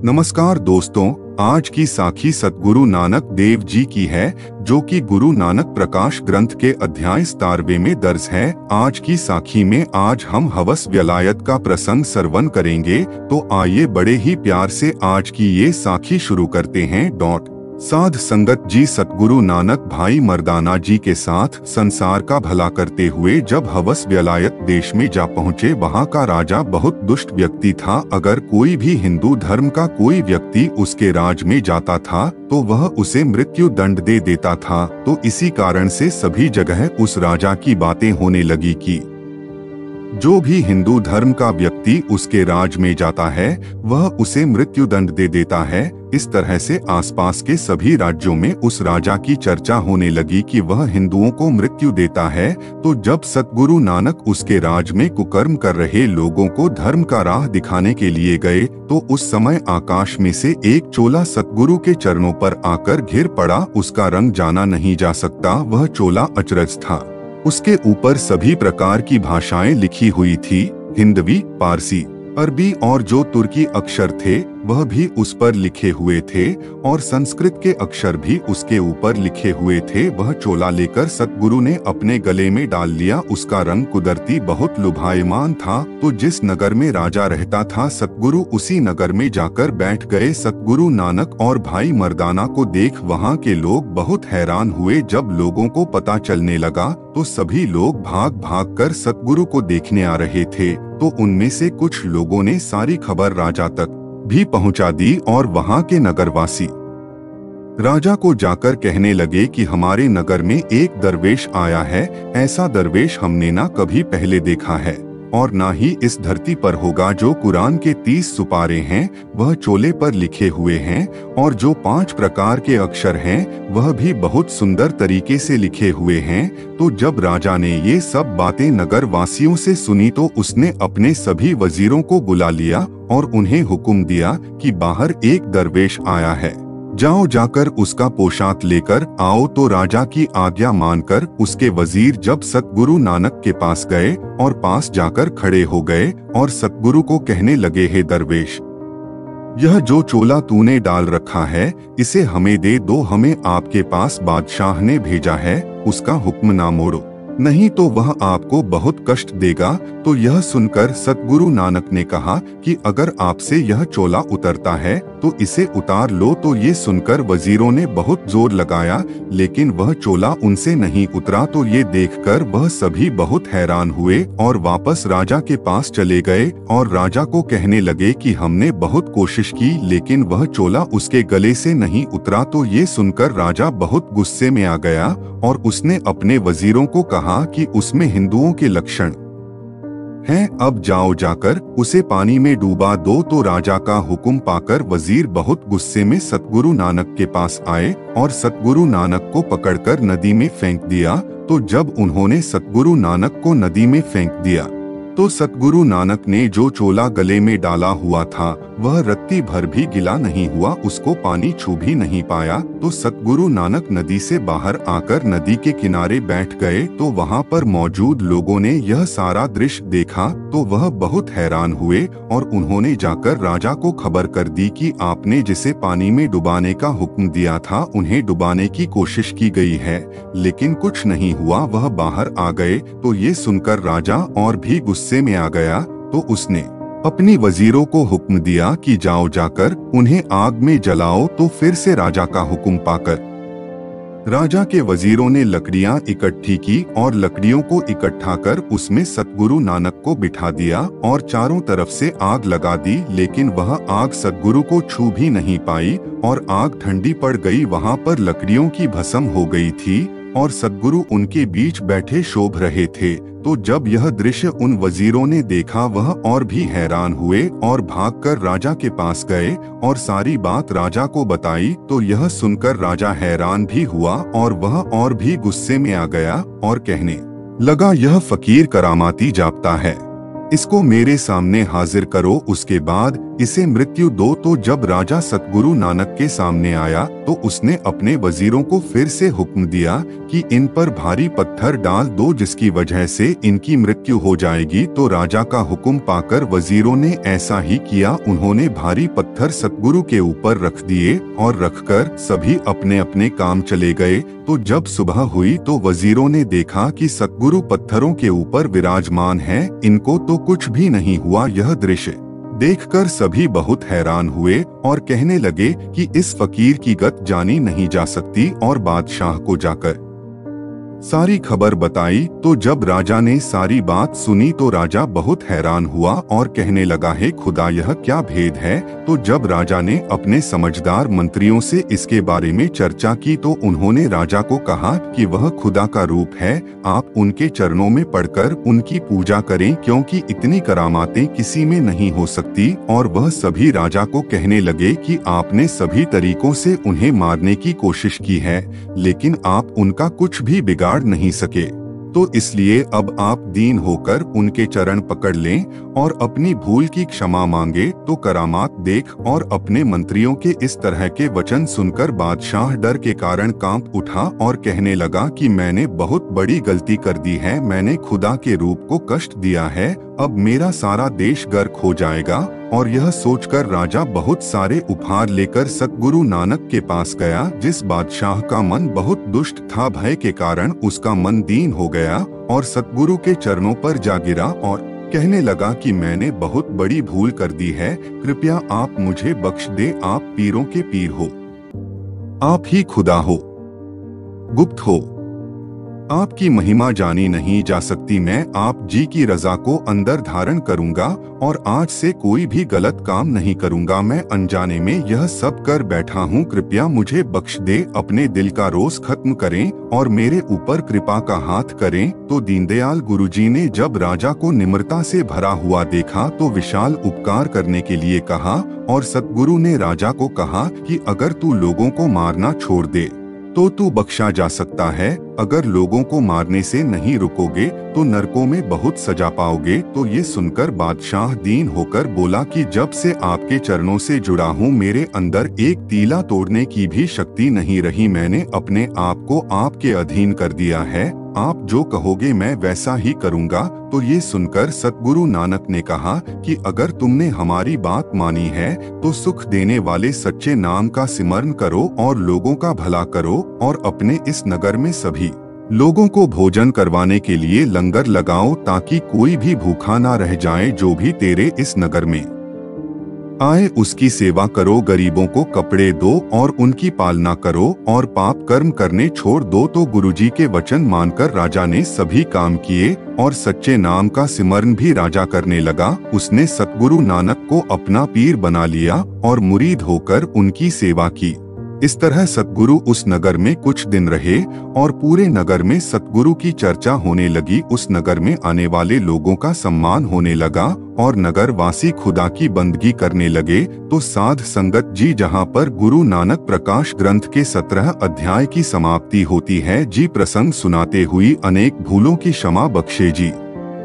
नमस्कार दोस्तों, आज की साखी सतगुरु नानक देव जी की है, जो कि गुरु नानक प्रकाश ग्रंथ के अध्याय 17वें में दर्ज है। आज की साखी में आज हम हवस व्यलायत का प्रसंग श्रवण करेंगे। तो आइए बड़े ही प्यार से आज की ये साखी शुरू करते हैं। साध संगत जी सतगुरु नानक भाई मर्दाना जी के साथ संसार का भला करते हुए जब हवस व्यलायत देश में जा पहुँचे, वहाँ का राजा बहुत दुष्ट व्यक्ति था। अगर कोई भी हिंदू धर्म का कोई व्यक्ति उसके राज में जाता था तो वह उसे मृत्यु दंड दे देता था। तो इसी कारण से सभी जगह उस राजा की बातें होने लगी कि जो भी हिंदू धर्म का व्यक्ति उसके राज में जाता है वह उसे मृत्यु दंड दे देता है। इस तरह से आसपास के सभी राज्यों में उस राजा की चर्चा होने लगी कि वह हिंदुओं को मृत्यु देता है। तो जब सतगुरु नानक उसके राज में कुकर्म कर रहे लोगों को धर्म का राह दिखाने के लिए गए, तो उस समय आकाश में से एक चोला सतगुरु के चरणों पर आकर घिर पड़ा। उसका रंग जाना नहीं जा सकता, वह चोला अचरज था। उसके ऊपर सभी प्रकार की भाषाएं लिखी हुई थी, हिंदवी, पारसी, अरबी और जो तुर्की अक्षर थे वह भी उस पर लिखे हुए थे, और संस्कृत के अक्षर भी उसके ऊपर लिखे हुए थे। वह चोला लेकर सतगुरु ने अपने गले में डाल लिया। उसका रंग कुदरती बहुत लुभायमान था। तो जिस नगर में राजा रहता था, सतगुरु उसी नगर में जाकर बैठ गए। सतगुरु नानक और भाई मर्दाना को देख वहाँ के लोग बहुत हैरान हुए। जब लोगों को पता चलने लगा तो सभी लोग भाग भाग कर सतगुरु को देखने आ रहे थे। तो उनमें से कुछ लोगों ने सारी खबर राजा तक भी पहुंचा दी, और वहां के नगरवासी राजा को जाकर कहने लगे कि हमारे नगर में एक दरवेश आया है। ऐसा दरवेश हमने ना कभी पहले देखा है और ना ही इस धरती पर होगा। जो कुरान के 30 सुपारे हैं वह चोले पर लिखे हुए हैं, और जो 5 प्रकार के अक्षर हैं वह भी बहुत सुंदर तरीके से लिखे हुए हैं। तो जब राजा ने ये सब बातें नगर वासियों से सुनी तो उसने अपने सभी वजीरों को बुला लिया और उन्हें हुक्म दिया कि बाहर एक दरवेश आया है, जाओ जाकर उसका पोशाक लेकर आओ। तो राजा की आज्ञा मानकर उसके वजीर जब सतगुरु नानक के पास गए और पास जाकर खड़े हो गए और सतगुरु को कहने लगे, हे दरवेश, यह जो चोला तूने डाल रखा है इसे हमें दे दो। हमें आपके पास बादशाह ने भेजा है, उसका हुक्म ना मोड़ो, नहीं तो वह आपको बहुत कष्ट देगा। तो यह सुनकर सतगुरु नानक ने कहा कि अगर आपसे यह चोला उतरता है तो इसे उतार लो। तो ये सुनकर वजीरों ने बहुत जोर लगाया, लेकिन वह चोला उनसे नहीं उतरा। तो ये देखकर वह सभी बहुत हैरान हुए और वापस राजा के पास चले गए और राजा को कहने लगे कि हमने बहुत कोशिश की लेकिन वह चोला उसके गले से नहीं उतरा। तो ये सुनकर राजा बहुत गुस्से में आ गया और उसने अपने वजीरों को कहा कि उसमें हिंदुओं के लक्षण हैं, अब जाओ जाकर उसे पानी में डूबा दो। तो राजा का हुक्म पाकर वजीर बहुत गुस्से में सतगुरु नानक के पास आए और सतगुरु नानक को पकड़कर नदी में फेंक दिया। तो जब उन्होंने सतगुरु नानक को नदी में फेंक दिया तो सतगुरु नानक ने जो चोला गले में डाला हुआ था वह रत्ती भर भी गिला नहीं हुआ, उसको पानी छू भी नहीं पाया। तो सतगुरु नानक नदी से बाहर आकर नदी के किनारे बैठ गए। तो वहाँ पर मौजूद लोगों ने यह सारा दृश्य देखा तो वह बहुत हैरान हुए और उन्होंने जाकर राजा को खबर कर दी कि आपने जिसे पानी में डुबाने का हुक्म दिया था उन्हें डुबाने की कोशिश की गई है, लेकिन कुछ नहीं हुआ, वह बाहर आ गए। तो ये सुनकर राजा और भी गुस्से में आ गया। तो उसने अपनी वजीरों को हुक्म दिया कि जाओ जाकर उन्हें आग में जलाओ। तो फिर से राजा का हुक्म पाकर राजा के वजीरों ने लकड़ियां इकट्ठी की और लकड़ियों को इकट्ठा कर उसमें सतगुरु नानक को बिठा दिया और चारों तरफ से आग लगा दी, लेकिन वह आग सतगुरु को छू भी नहीं पाई और आग ठंडी पड़ गई। वहां पर लकड़ियों की भस्म हो गई थी और सतगुरु उनके बीच बैठे शोभ रहे थे। तो जब यह दृश्य उन वजीरों ने देखा वह और भी हैरान हुए और भागकर राजा के पास गए और सारी बात राजा को बताई। तो यह सुनकर राजा हैरान भी हुआ और वह और भी गुस्से में आ गया और कहने लगा, यह फकीर करामाती जापता है, इसको मेरे सामने हाजिर करो। उसके बाद इसे मृत्यु दो। तो जब राजा सतगुरु नानक के सामने आया तो उसने अपने वजीरों को फिर से हुक्म दिया कि इन पर भारी पत्थर डाल दो, जिसकी वजह से इनकी मृत्यु हो जाएगी। तो राजा का हुक्म पाकर वजीरों ने ऐसा ही किया। उन्होंने भारी पत्थर सतगुरु के ऊपर रख दिए और रखकर सभी अपने अपने काम चले गए। तो जब सुबह हुई तो वजीरों ने देखा कि सतगुरु पत्थरों के ऊपर विराजमान हैं। इनको तो कुछ भी नहीं हुआ। यह दृश्य देखकर सभी बहुत हैरान हुए और कहने लगे कि इस फकीर की गत जानी नहीं जा सकती। और बादशाह को जाकर सारी खबर बताई। तो जब राजा ने सारी बात सुनी तो राजा बहुत हैरान हुआ और कहने लगा, हे खुदा, यह क्या भेद है। तो जब राजा ने अपने समझदार मंत्रियों से इसके बारे में चर्चा की तो उन्होंने राजा को कहा कि वह खुदा का रूप है। आप उनके चरणों में पड़कर उनकी पूजा करें, क्योंकि इतनी करामातें किसी में नहीं हो सकती। और वह सभी राजा को कहने लगे कि आपने सभी तरीकों से उन्हें मारने की कोशिश की है, लेकिन आप उनका कुछ भी बिगाड़ नहीं सके। तो इसलिए अब आप दीन होकर उनके चरण पकड़ लें और अपनी भूल की क्षमा मांगे। तो करामात देख और अपने मंत्रियों के इस तरह के वचन सुनकर बादशाह डर के कारण कांप उठा और कहने लगा कि मैंने बहुत बड़ी गलती कर दी है। मैंने खुदा के रूप को कष्ट दिया है। अब मेरा सारा देश गर्क हो जाएगा। और यह सोचकर राजा बहुत सारे उपहार लेकर सतगुरु नानक के पास गया। जिस बादशाह का मन बहुत दुष्ट था, भय के कारण उसका मन दीन हो गया और सतगुरु के चरणों पर जा गिरा और कहने लगा कि मैंने बहुत बड़ी भूल कर दी है। कृपया आप मुझे बख्श दे। आप पीरों के पीर हो, आप ही खुदा हो, गुप्त हो, आपकी महिमा जानी नहीं जा सकती। मैं आप जी की रजा को अंदर धारण करूंगा और आज से कोई भी गलत काम नहीं करूंगा। मैं अनजाने में यह सब कर बैठा हूं। कृपया मुझे बख्श दे। अपने दिल का रोष खत्म करें और मेरे ऊपर कृपा का हाथ करें। तो दीनदयाल गुरुजी ने जब राजा को निम्रता से भरा हुआ देखा तो विशाल उपकार करने के लिए कहा। और सतगुरु ने राजा को कहा कि अगर तू लोगों को मारना छोड़ दे तो तू बख्शा जा सकता है। अगर लोगों को मारने से नहीं रुकोगे तो नरकों में बहुत सजा पाओगे। तो ये सुनकर बादशाह दीन होकर बोला कि जब से आपके चरणों से जुड़ा हूँ, मेरे अंदर एक तीला तोड़ने की भी शक्ति नहीं रही। मैंने अपने आप को आपके अधीन कर दिया है। आप जो कहोगे मैं वैसा ही करूँगा। तो ये सुनकर सतगुरु नानक ने कहा कि अगर तुमने हमारी बात मानी है तो सुख देने वाले सच्चे नाम का सिमरन करो और लोगों का भला करो और अपने इस नगर में सभी लोगों को भोजन करवाने के लिए लंगर लगाओ, ताकि कोई भी भूखा ना रह जाए। जो भी तेरे इस नगर में आए उसकी सेवा करो, गरीबों को कपड़े दो और उनकी पालना करो और पाप कर्म करने छोड़ दो। तो गुरुजी के वचन मानकर राजा ने सभी काम किए और सच्चे नाम का सिमरन भी राजा करने लगा। उसने सतगुरु नानक को अपना पीर बना लिया और मुरीद होकर उनकी सेवा की। इस तरह सतगुरु उस नगर में कुछ दिन रहे और पूरे नगर में सतगुरु की चर्चा होने लगी। उस नगर में आने वाले लोगों का सम्मान होने लगा और नगर वासी खुदा की बंदगी करने लगे। तो साध संगत जी, जहाँ पर गुरु नानक प्रकाश ग्रंथ के 17 अध्याय की समाप्ति होती है, जी प्रसंग सुनाते हुई अनेक भूलों की क्षमा बख्शे जी।